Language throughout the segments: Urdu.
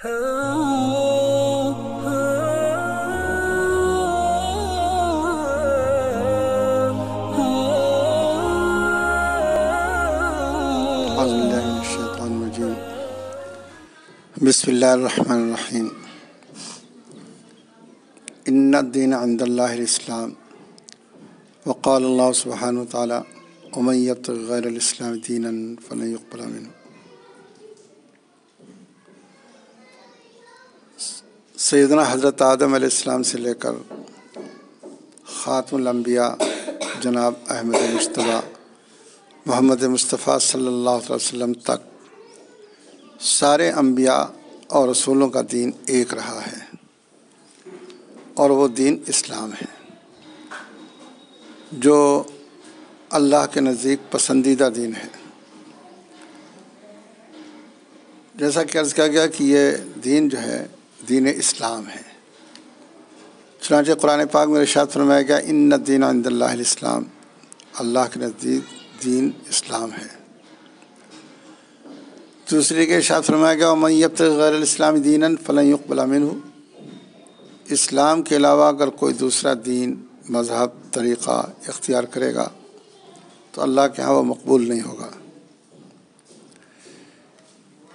بسم اللہ الرحمن الرحیم۔ ان الدین عند اللہ الاسلام، وقال اللہ سبحانہ وتعالی ومن یبتغ غیر الاسلام دینا فلن یقبل منہ۔ سیدنا حضرت آدم علیہ السلام سے لے کر خاتم الانبیاء جناب احمد مجتبیٰ محمد مصطفیٰ صلی اللہ علیہ وسلم تک سارے انبیاء اور رسولوں کا دین ایک رہا ہے، اور وہ دین اسلام ہے جو اللہ کے نزدیک پسندیدہ دین ہے۔ جیسا کہ عرض کیا گیا کہ یہ دین جو ہے دین اسلام ہے، چنانچہ قرآن پاک میں ارشاد فرمایا گیا ان الدین عند اللہ الاسلام، اللہ کے نزدیک دین اسلام ہے۔ دوسری کے ارشاد فرمایا گیا ومن یبتغ غیر الاسلام دینا فلن یقبل منہ، اسلام کے علاوہ اگر کوئی دوسرا دین، مذہب، طریقہ اختیار کرے گا تو اللہ کے ہاں وہ مقبول نہیں ہوگا۔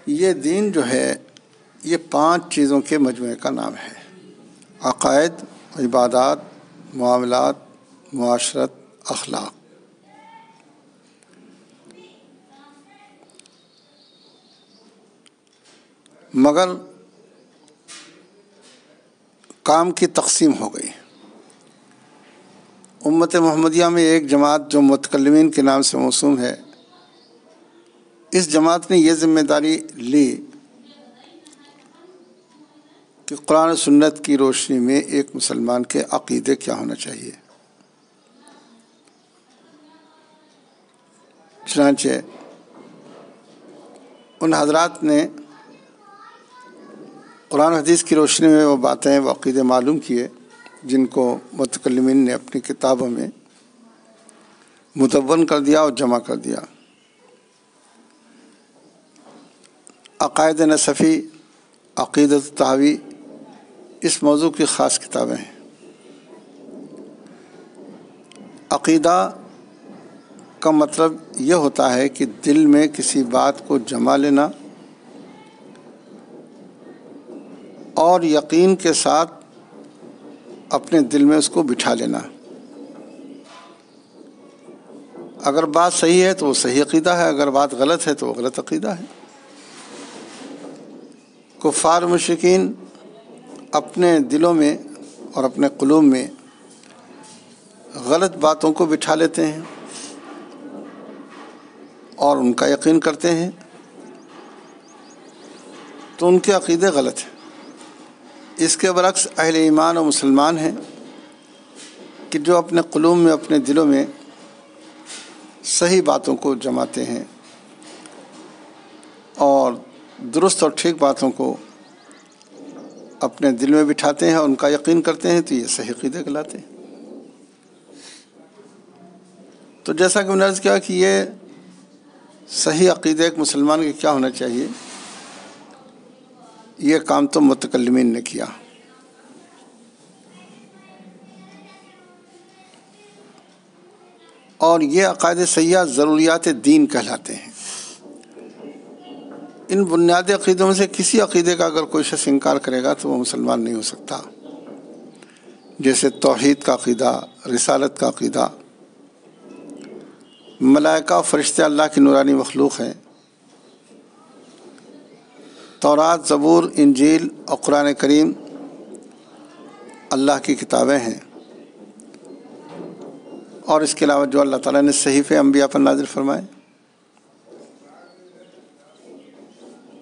یہ دین جو ہے یہ 5 چیزوں کے مجموعے کا نام ہے: عقائد، عبادات، معاملات، معاشرت، اخلاق۔ مگر کام کی تقسیم ہو گئی۔ امت محمدیہ میں ایک جماعت جو متکلمین کے نام سے موسوم ہے، اس جماعت نے یہ ذمہ داری لی کہ قرآن و سنت کی روشنی میں ایک مسلمان کے عقیدے کیا ہونا چاہیے۔ چنانچہ ان حضرات نے قرآن و حدیث کی روشنی میں وہ باتیں، وہ عقیدے معلوم کیے جن کو متکلمین نے اپنی کتابوں میں مدون کر دیا اور جمع کر دیا۔ عقائد نصفی، عقیدۃ الطحاوی اس موضوع کی خاص کتابیں ہیں۔ عقیدہ کا مطلب یہ ہوتا ہے کہ دل میں کسی بات کو جما لینا اور یقین کے ساتھ اپنے دل میں اس کو بٹھا لینا۔ اگر بات صحیح ہے تو وہ صحیح عقیدہ ہے، اگر بات غلط ہے تو وہ غلط عقیدہ ہے۔ کفار مشرکین اپنے دلوں میں اور اپنے قلوب میں غلط باتوں کو بٹھا لیتے ہیں اور ان کا یقین کرتے ہیں، تو ان کے عقیدے غلط ہیں۔ اس کے برعکس اہل ایمان و مسلمان ہیں کہ جو اپنے قلوب میں، اپنے دلوں میں صحیح باتوں کو جماتے ہیں اور درست اور ٹھیک باتوں کو اپنے دل میں بٹھاتے ہیں اور ان کا یقین کرتے ہیں، تو یہ صحیح عقیدے کہلاتے ہیں۔ تو جیسا کہ میں نے عرض کیا کہ یہ صحیح عقیدہ ایک مسلمان کے کیا ہونا چاہیے، یہ کام تو متکلمین نے کیا۔ اور یہ عقائد صحیحہ ضروریات دین کہلاتے ہیں۔ ان بنیادی عقیدوں میں سے کسی عقیدے کا اگر کوئی شخص انکار کرے گا تو وہ مسلمان نہیں ہو سکتا، جیسے توحید کا عقیدہ، رسالت کا عقیدہ۔ ملائکہ و فرشتے اللہ کی نورانی مخلوق ہیں۔ تورات، زبور، انجیل اور قرآن کریم اللہ کی کتابیں ہیں، اور اس کے علاوہ جو اللہ تعالیٰ نے صحیفے انبیاء پر نازل فرمائے۔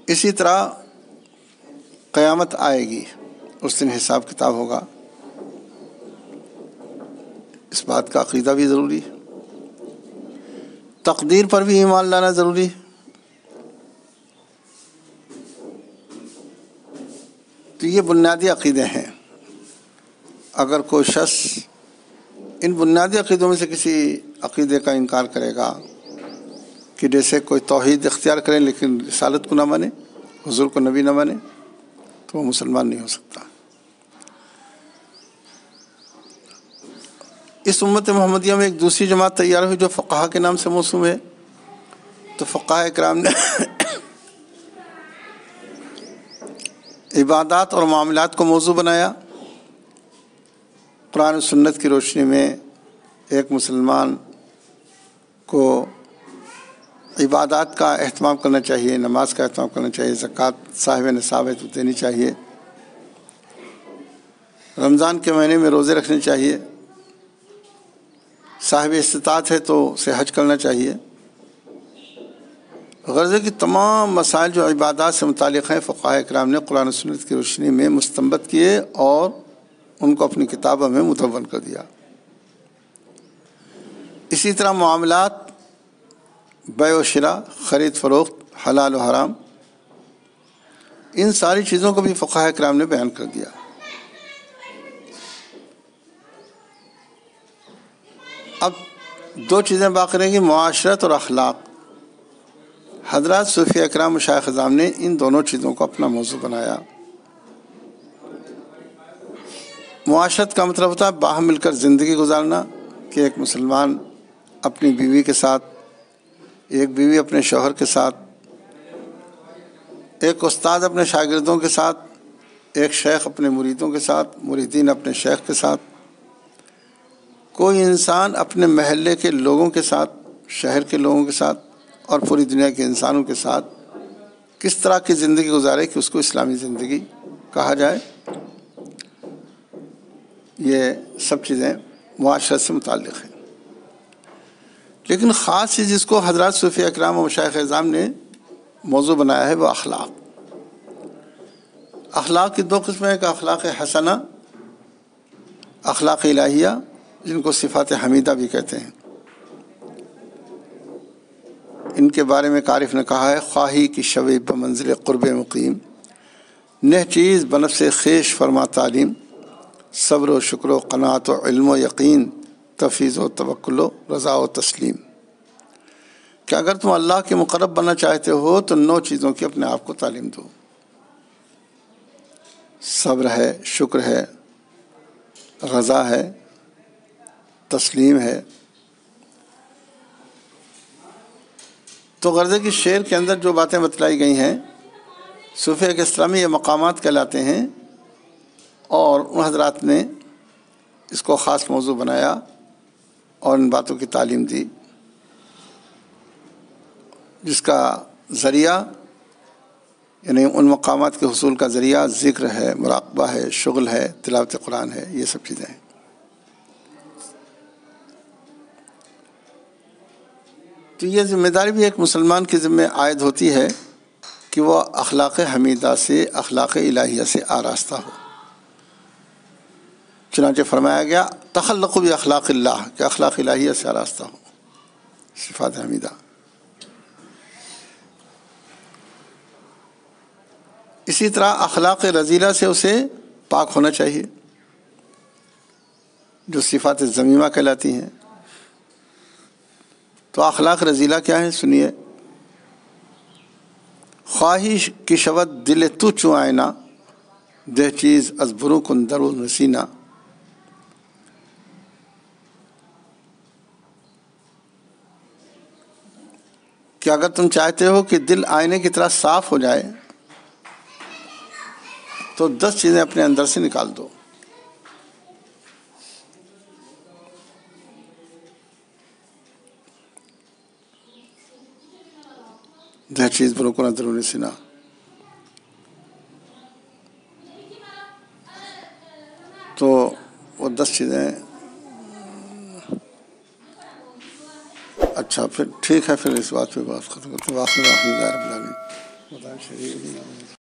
اسی طرح قیامت آئے گی، اس دن حساب کتاب ہوگا، اس بات کا عقیدہ بھی ضروری ہے۔ تقدیر پر بھی ایمان لانا ضروری ہے۔ تو یہ بنیادی عقیدے ہیں۔ اگر کوئی شخص ان بنیادی عقیدوں میں سے کسی عقیدے کا انکار کرے گا کہ جیسے کوئی توحید اختیار کرے لیکن رسالت کو نہ مانے، حضور کو نبی نہ مانے، تو وہ مسلمان نہیں ہو سکتا۔ اس امت محمدیہ میں ایک دوسری جماعت تیار ہوئی جو فقہا کے نام سے موسوم ہے۔ تو فقہا اکرام نے عبادات اور معاملات کو موضوع بنایا۔ قرآن و سنت کی روشنی میں ایک مسلمان کو عبادات کا اہتمام کرنا چاہیے، نماز کا اہتمام کرنا چاہیے، زکوٰۃ صاحب نصاب ہے تو دینی چاہیے، رمضان کے مہینے میں روزے رکھنے چاہیے، صاحب استطاعت ہے تو اسے حج کرنا چاہیے۔ غرض کی تمام مسائل جو عبادات سے متعلق ہیں فقہاء اکرام نے قرآن و سنت کی روشنی میں مستنبط کیے اور ان کو اپنی کتابوں میں مدون کر دیا۔ اسی طرح معاملات، بیع و شراء، خرید فروخت، حلال و حرام، ان ساری چیزوں کو بھی فقہاء اکرام نے بیان کر دیا۔ اب دو چیزیں باقی رہیں گی، معاشرت اور اخلاق۔ حضرات صوفیہ اکرام مشائخ اعظام نے ان دونوں چیزوں کو اپنا موضوع بنایا۔ معاشرت کا مطلب ہوتا ہے باہم مل کر زندگی گزارنا، کہ ایک مسلمان اپنی بیوی کے ساتھ، ایک بیوی اپنے شوہر کے ساتھ، ایک استاد اپنے شاگردوں کے ساتھ، ایک شیخ اپنے مریدوں کے ساتھ، مریدین اپنے شیخ کے ساتھ، کوئی انسان اپنے محلے کے لوگوں کے ساتھ، شہر کے لوگوں کے ساتھ اور پوری دنیا کے انسانوں کے ساتھ کس طرح کی زندگی گزارے کہ اس کو اسلامی زندگی کہا جائے۔ یہ سب چیزیں معاشرت سے متعلق ہیں۔ لیکن خاص چیز جس کو حضرات صوفیہ اکرام و مشائخ اعظام نے موضوع بنایا ہے وہ اخلاق۔ اخلاق کی دو قسمیں ہیں، کہ اخلاق حسنہ، اخلاق الہیہ جن کو صفات حمیدہ بھی کہتے ہیں۔ ان کے بارے میں عارف نے کہا ہے، خواہی کی شوی بمنزل قرب مقیم، نہ چیز بنفس خیش فرما تعلیم، صبر و شکر و قناعت و علم و یقین، تفیض و توکل و رضا و تسلیم۔ کہ اگر تم اللہ کے مقرب بننا چاہتے ہو تو 9 چیزوں کی اپنے آپ کو تعلیم دو۔ صبر ہے، شکر ہے، رضا ہے، تسلیم ہے۔ تو غرضے کی شعر کے اندر جو باتیں بتلائی گئی ہیں صوفیہ کے اسلامی یہ مقامات کہلاتے ہیں، اور ان حضرات نے اس کو خاص موضوع بنایا اور ان باتوں کی تعلیم دی، جس کا ذریعہ یعنی ان مقامات کے حصول کا ذریعہ ذکر ہے، مراقبہ ہے، شغل ہے، تلاوت قرآن ہے، یہ سب چیزیں ہیں۔ تو یہ ذمہ داری بھی ایک مسلمان کے ذمہ عائد ہوتی ہے کہ وہ اخلاق حمیدہ سے، اخلاق الہیہ سے آراستہ ہو۔ چنانچہ فرمایا گیا تخلقوا باخلاق اللہ، کہ اخلاق الہیہ سے آراستہ ہو، صفات حمیدہ۔ اسی طرح اخلاق رذیلہ سے اسے پاک ہونا چاہیے، جو صفات ذمیمہ کہلاتی ہیں۔ تو اخلاق رذیلہ کیا ہے سنیے، خواہش کی شود دل تو چو آئینہ، دہ چیز از برو کن درو نسینہ۔ کہ اگر تم چاہتے ہو کہ دل آئینے کی طرح صاف ہو جائے تو 10 چیزیں اپنے اندر سے نکال دو۔ دہ چیز برو کن درو نسینہ۔ تو وہ 10 چیزیں، اچھا پھر ٹھیک ہے، پھر اس بات پہ بات ختم کرتے ہیں۔